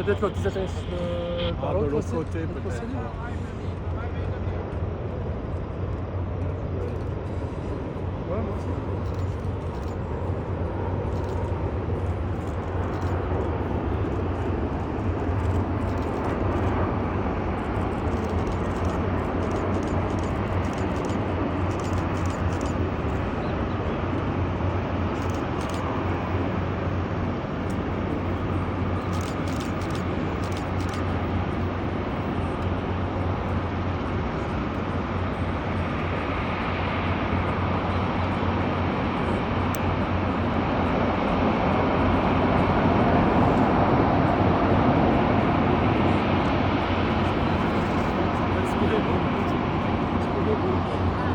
peut-être quand ils atterrissent par de l'autre l'autre aussi, côté, l'autre peut-être. procédure. Ouais, moi aussi. Inspiré, bon. Inspiré, bon.